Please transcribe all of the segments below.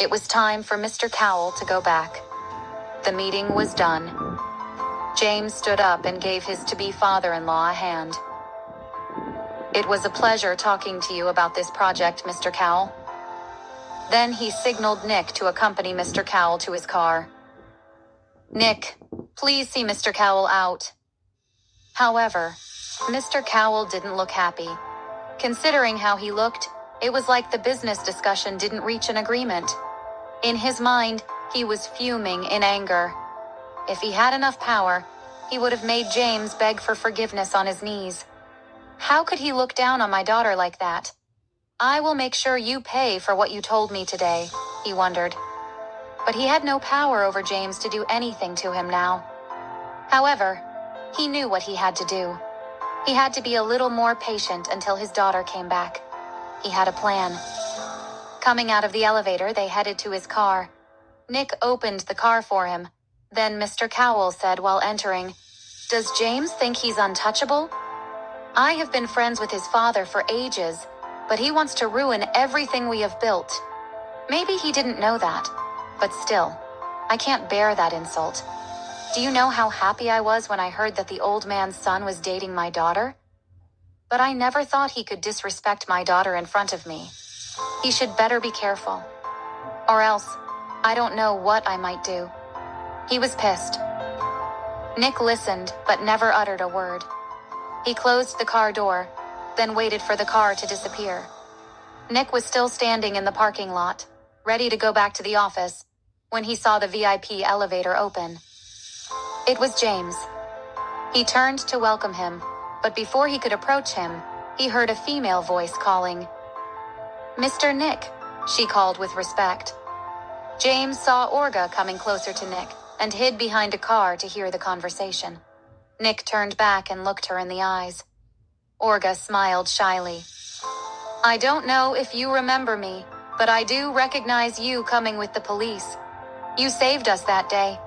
It was time for Mr. Cowell to go back. The meeting was done. James stood up and gave his to-be father-in-law a hand. "It was a pleasure talking to you about this project, Mr. Cowell." Then he signaled Nick to accompany Mr. Cowell to his car. "Nick, please see Mr. Cowell out." However, Mr. Cowell didn't look happy. Considering how he looked, it was like the business discussion didn't reach an agreement. In his mind, he was fuming in anger. If he had enough power, he would have made James beg for forgiveness on his knees. How could he look down on my daughter like that? "I will make sure you pay for what you told me today," he wondered. But he had no power over James to do anything to him now. However, he knew what he had to do. He had to be a little more patient until his daughter came back. He had a plan. Coming out of the elevator, they headed to his car. Nick opened the car for him. Then Mr. Cowell said while entering, "Does James think he's untouchable? I have been friends with his father for ages, but he wants to ruin everything we have built. Maybe he didn't know that, but still, I can't bear that insult. Do you know how happy I was when I heard that the old man's son was dating my daughter? But I never thought he could disrespect my daughter in front of me. He should better be careful. Or else, I don't know what I might do." He was pissed. Nick listened, but never uttered a word. He closed the car door, then waited for the car to disappear. Nick was still standing in the parking lot, ready to go back to the office, when he saw the VIP elevator open. It was James. He turned to welcome him, but before he could approach him, he heard a female voice calling. "Mr. Nick," she called with respect. James saw Olga coming closer to Nick and hid behind a car to hear the conversation. Nick turned back and looked her in the eyes. Olga smiled shyly. "I don't know if you remember me, but I do recognize you coming with the police. You saved us that day.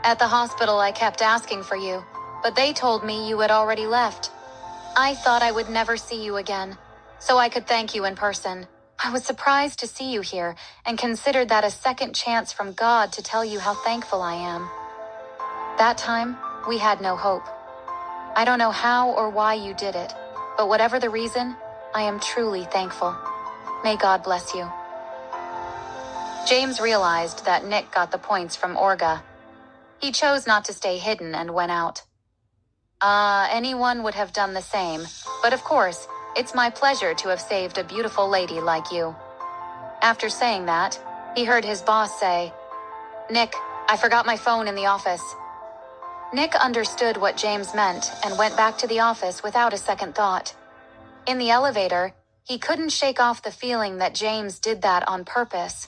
At the hospital I kept asking for you, but they told me you had already left. I thought I would never see you again, so I could thank you in person. I was surprised to see you here and considered that a second chance from God to tell you how thankful I am. That time, we had no hope. I don't know how or why you did it, but whatever the reason, I am truly thankful. May God bless you." James realized that Nick got the points from Olga. He chose not to stay hidden and went out. Anyone would have done the same, but of course, it's my pleasure to have saved a beautiful lady like you." After saying that, he heard his boss say, "Nick, I forgot my phone in the office." Nick understood what James meant and went back to the office without a second thought. In the elevator, he couldn't shake off the feeling that James did that on purpose.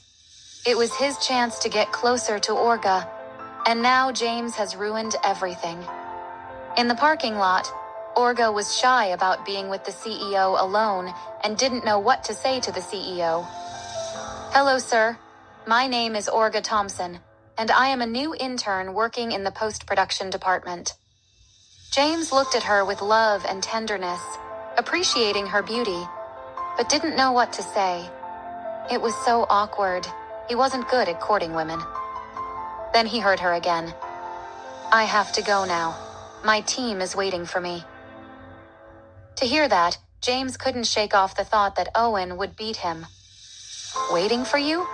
It was his chance to get closer to Olga, and now James has ruined everything. In the parking lot, Olga was shy about being with the CEO alone and didn't know what to say to the CEO. "Hello, sir. My name is Olga Thompson, and I am a new intern working in the post-production department." James looked at her with love and tenderness, appreciating her beauty, but didn't know what to say. It was so awkward. He wasn't good at courting women. Then he heard her again. "I have to go now. My team is waiting for me." To hear that, James couldn't shake off the thought that Owen would beat him. Waiting for you?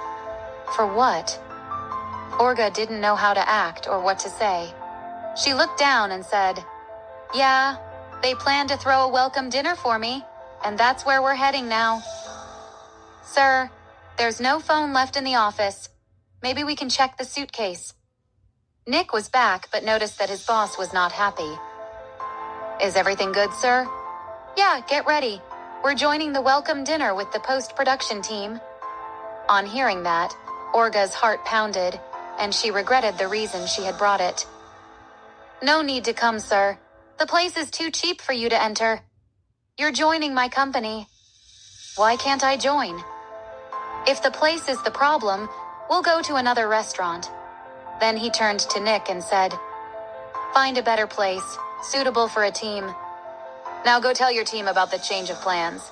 For what? Olga didn't know how to act or what to say. She looked down and said, "Yeah, they plan to throw a welcome dinner for me, and that's where we're heading now." "Sir, there's no phone left in the office. Maybe we can check the suitcase." Nick was back but noticed that his boss was not happy. "Is everything good, sir?" "Yeah, get ready. We're joining the welcome dinner with the post-production team." On hearing that, Olga's heart pounded, and she regretted the reason she had brought it. "No need to come, sir. The place is too cheap for you to enter. You're joining my company." "Why can't I join?" "If the place is the problem, we'll go to another restaurant." Then he turned to Nick and said, "Find a better place, suitable for a team. Now go tell your team about the change of plans."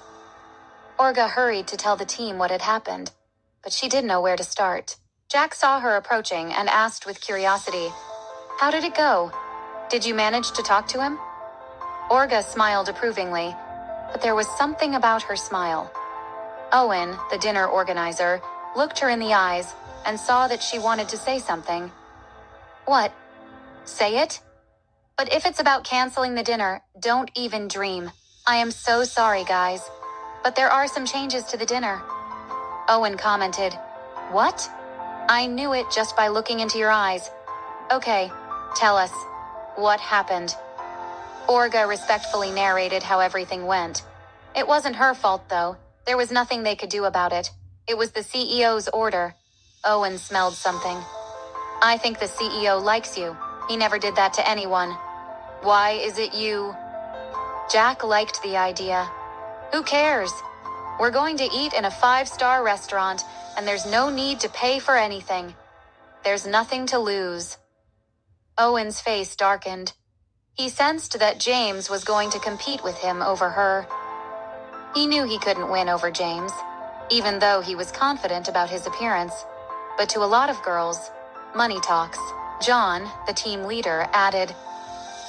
Olga hurried to tell the team what had happened. but she didn't know where to start. Jack saw her approaching and asked with curiosity, "How did it go? Did you manage to talk to him?" Olga smiled approvingly, but there was something about her smile. Owen, the dinner organizer, looked her in the eyes and saw that she wanted to say something. "What? Say it? But if it's about canceling the dinner, don't even dream. I am so sorry, guys. But there are some changes to the dinner." Owen commented, "What?" "I knew it just by looking into your eyes." "Okay, tell us. What happened?" Olga respectfully narrated how everything went. It wasn't her fault, though. There was nothing they could do about it. It was the CEO's order. Owen smelled something. "I think the CEO likes you. He never did that to anyone." "Why is it you?" Jack liked the idea. "Who cares? We're going to eat in a 5-star restaurant, and there's no need to pay for anything. There's nothing to lose." Owen's face darkened. He sensed that James was going to compete with him over her. He knew he couldn't win over James, even though he was confident about his appearance. But to a lot of girls, money talks. John, the team leader, added,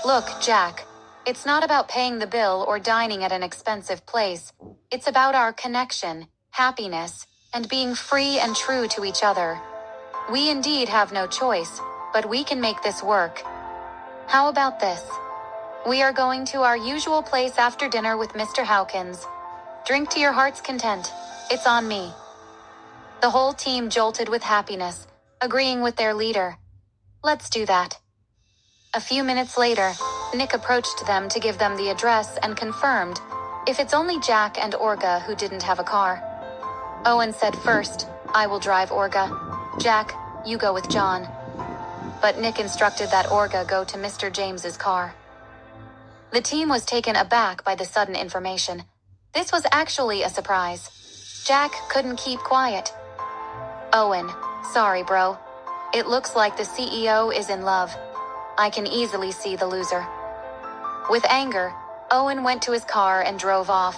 "Look, Jack, it's not about paying the bill or dining at an expensive place. It's about our connection, happiness, and being free and true to each other. We indeed have no choice, but we can make this work. How about this? We are going to our usual place after dinner with Mr. Hawkins. Drink to your heart's content. It's on me." The whole team jolted with happiness, agreeing with their leader. "Let's do that." A few minutes later, Nick approached them to give them the address and confirmed, if it's only Jack and Olga who didn't have a car. Owen said first, "I will drive Olga. Jack, you go with John." But Nick instructed that Olga go to Mr. James's car. The team was taken aback by the sudden information. This was actually a surprise. Jack couldn't keep quiet. "Owen, sorry bro. It looks like the CEO is in love. I can easily see the loser." With anger, Owen went to his car and drove off,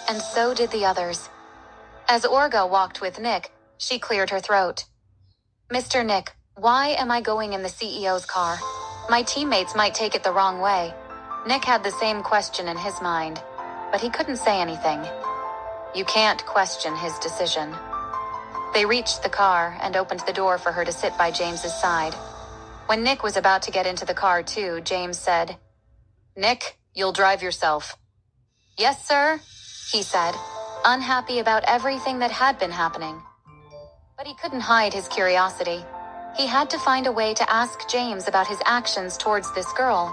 and so did the others. As Olga walked with Nick, she cleared her throat. "Mr. Nick, why am I going in the CEO's car? My teammates might take it the wrong way." Nick had the same question in his mind, but he couldn't say anything. You can't question his decision. They reached the car and opened the door for her to sit by James's side. When Nick was about to get into the car too, James said, "Nick, you'll drive yourself." "Yes, sir," he said, unhappy about everything that had been happening. But he couldn't hide his curiosity. He had to find a way to ask James about his actions towards this girl.